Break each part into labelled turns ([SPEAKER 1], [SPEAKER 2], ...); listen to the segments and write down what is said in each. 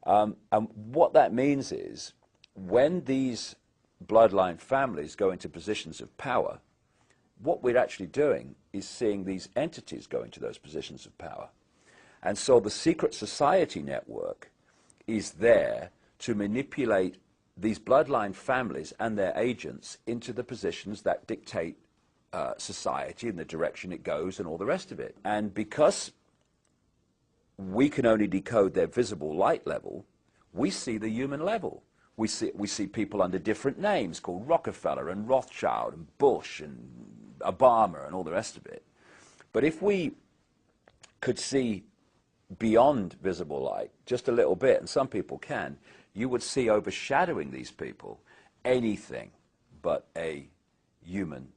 [SPEAKER 1] And what that means is when these bloodline families go into positions of power, what we're actually doing is seeing these entities go into those positions of power. And so the secret society network is there to manipulate these bloodline families and their agents into the positions that dictate society and the direction it goes and all the rest of it. And because we can only decode their visible light level, we see the human level. We see people under different names called Rockefeller and Rothschild and Bush and Obama and all the rest of it. But if we could see beyond visible light just a little bit, and some people can, you would see overshadowing these people anything but a human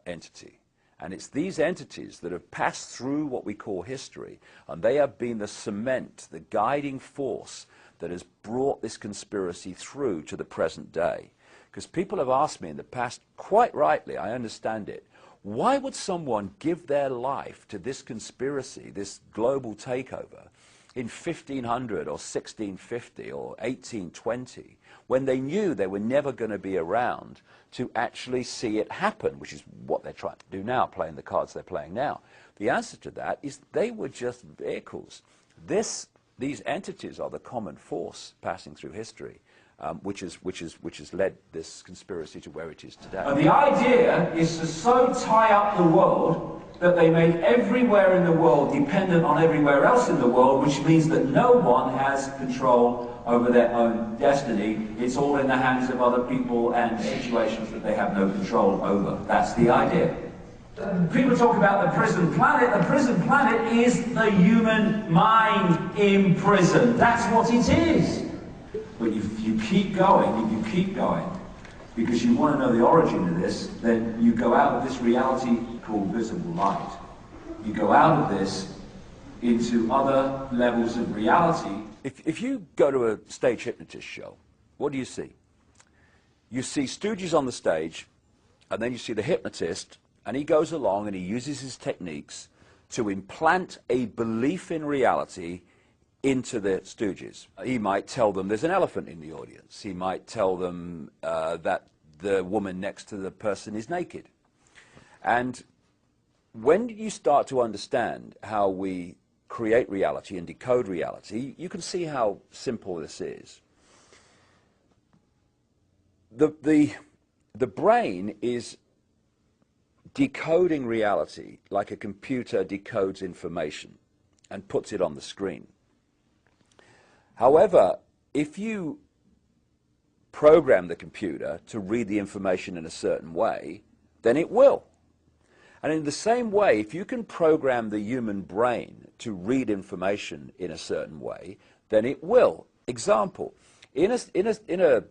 [SPEAKER 1] entity. And it's these entities that have passed through what we call history, and they have been the cement, the guiding force that has brought this conspiracy through to the present day. Because people have asked me in the past, quite rightly, I understand it, why would someone give their life to this conspiracy, this global takeover, in 1500 or 1650 or 1820, when they knew they were never going to be around to actually see it happen, which is what they're trying to do now, playing the cards they're playing now? The answer to that is they were just vehicles. These entities are the common force passing through history, which has led this conspiracy to where it is today.
[SPEAKER 2] And the idea is to so tie up the world that they make everywhere in the world dependent on everywhere else in the world, which means that no one has control over their own destiny. It's all in the hands of other people and situations that they have no control over. That's the idea. People talk about the prison planet. The prison planet is the human mind in prison. That's what it is. But if you keep going, because you want to know the origin of this, then you go out of this reality called visible light. You go out of this into other levels of reality.
[SPEAKER 1] If you go to a stage hypnotist show, what do you see? You see stooges on the stage, and then you see the hypnotist, and he goes along and he uses his techniques to implant a belief in reality into the stooges. He might tell them there's an elephant in the audience. He might tell them that the woman next to the person is naked. And when you start to understand how we create reality and decode reality, you can see how simple this is. The brain is decoding reality like a computer decodes information and puts it on the screen. However, if you program the computer to read the information in a certain way, then it will. And in the same way, if you can program the human brain to read information in a certain way, then it will. Example, in a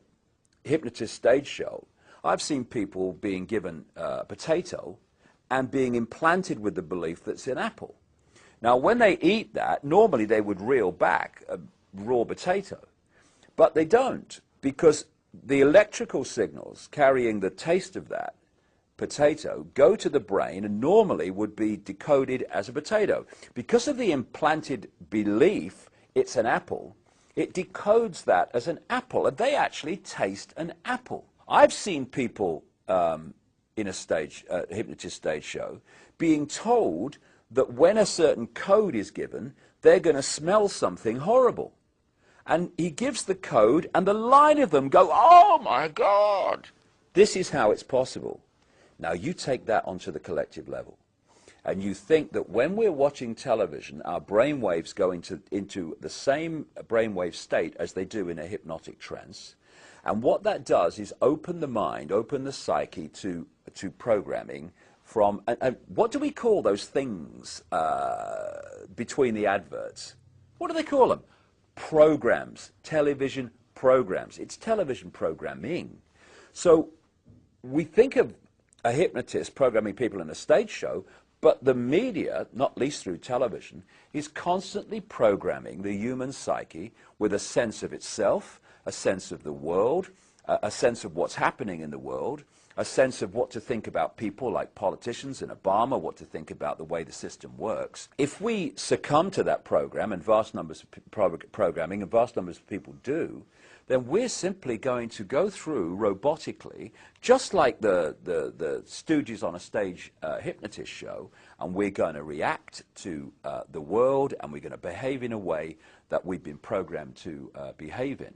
[SPEAKER 1] hypnotist stage show, I've seen people being given a potato and being implanted with the belief that it's an apple. Now, when they eat that, normally they would reel back a raw potato, but they don't, because the electrical signals carrying the taste of that potato go to the brain and normally would be decoded as a potato. Because of the implanted belief it's an apple, it decodes that as an apple, and they actually taste an apple. I've seen people in a hypnotist stage show being told that when a certain code is given, they're going to smell something horrible. And he gives the code, and the line of them go, "Oh my God!" This is how it's possible. Now you take that onto the collective level, and you think that when we're watching television, our brain waves go into the same brainwave state as they do in a hypnotic trance. And what that does is open the mind, open the psyche to programming from, and what do we call those things between the adverts? What do they call them? Programs, television programs. It's television programming. So we think of a hypnotist programming people in a stage show, but the media, not least through television, is constantly programming the human psyche with a sense of itself, a sense of the world, a sense of what's happening in the world, a sense of what to think about people like politicians and Obama, what to think about the way the system works. If we succumb to that program, and vast numbers of programming, and vast numbers of people do, then we're simply going to go through robotically, just like the Stooges on a stage hypnotist show, and we're going to react to the world, and we're going to behave in a way that we've been programmed to behave in.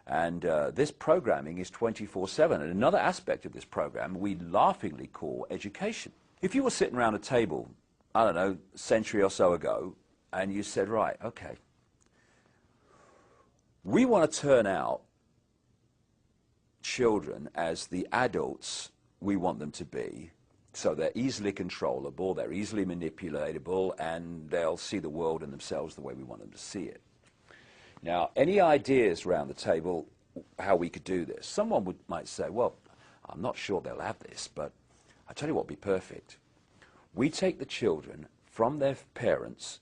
[SPEAKER 1] And this programming is 24/7. And another aspect of this program we laughingly call education. If you were sitting around a table, I don't know, a century or so ago, and you said, right, okay, we want to turn out children as the adults we want them to be, so they're easily controllable, they're easily manipulatable, and they'll see the world and themselves the way we want them to see it. Now, any ideas around the table how we could do this? Someone might say, well, I'm not sure they'll have this, but I'll tell you what would be perfect. We take the children from their parents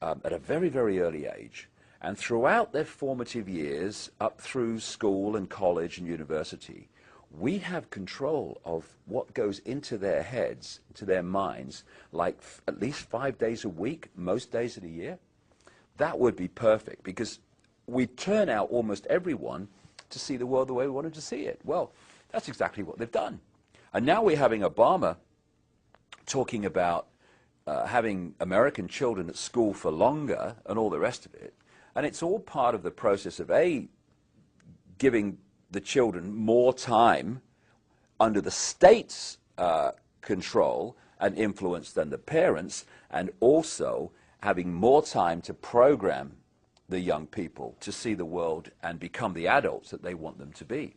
[SPEAKER 1] at a very, very early age, and throughout their formative years, up through school and college and university, we have control of what goes into their heads, into their minds, like at least 5 days a week, most days of the year. That would be perfect, because we turn out almost everyone to see the world the way we want them to see it. Well, that's exactly what they've done. And now we're having Obama talking about having American children at school for longer and all the rest of it. And it's all part of the process of, A, giving the children more time under the state's control and influence than the parents, and also having more time to program the young people to see the world and become the adults that they want them to be.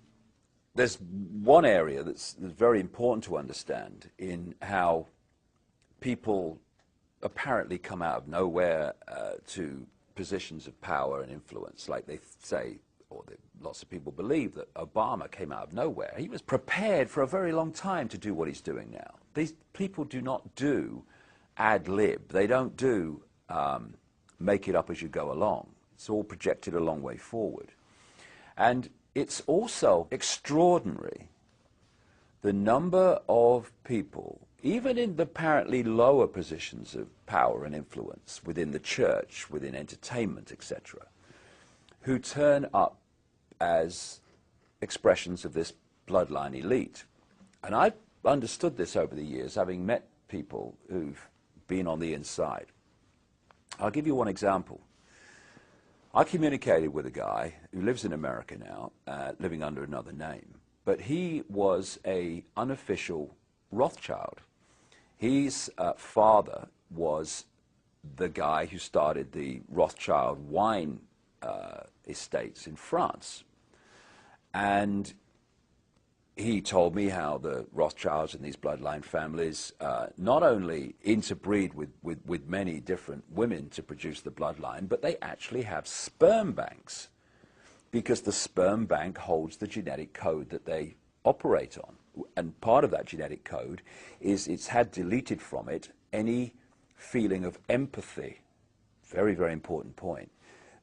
[SPEAKER 1] There's one area that's very important to understand in how people apparently come out of nowhere to positions of power and influence, like they say, or lots of people believe, that Obama came out of nowhere. He was prepared for a very long time to do what he's doing now. These people do not do ad lib. They don't do make it up as you go along. It's all projected a long way forward. And it's also extraordinary the number of people, even in the apparently lower positions of power and influence within the church, within entertainment, etc., who turn up as expressions of this bloodline elite. And I've understood this over the years, having met people who've been on the inside. I'll give you one example. I communicated with a guy who lives in America now, living under another name, but he was an unofficial Rothschild. His father was the guy who started the Rothschild wine estates in France. And he told me how the Rothschilds and these bloodline families not only interbreed with many different women to produce the bloodline, but they actually have sperm banks, because the sperm bank holds the genetic code that they operate on. And part of that genetic code is it's had deleted from it any feeling of empathy. Very, very important point.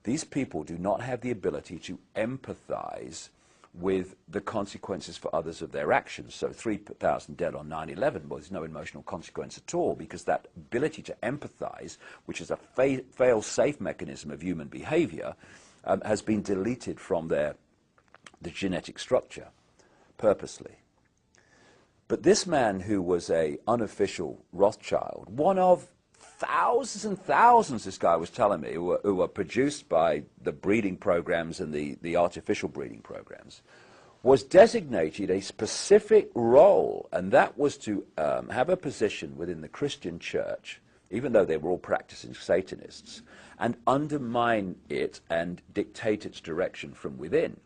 [SPEAKER 1] These people do not have the ability to empathize with the consequences for others of their actions. So 3,000 dead on 9/11, well, there's no emotional consequence at all, because that ability to empathize, which is a fail-safe mechanism of human behavior, has been deleted from the genetic structure, purposely. But this man, who was an unofficial Rothschild, one of thousands and thousands, this guy was telling me, who were produced by the breeding programs and the artificial breeding programs, was designated a specific role, and that was to have a position within the Christian church, even though they were all practicing Satanists, and undermine it and dictate its direction from within.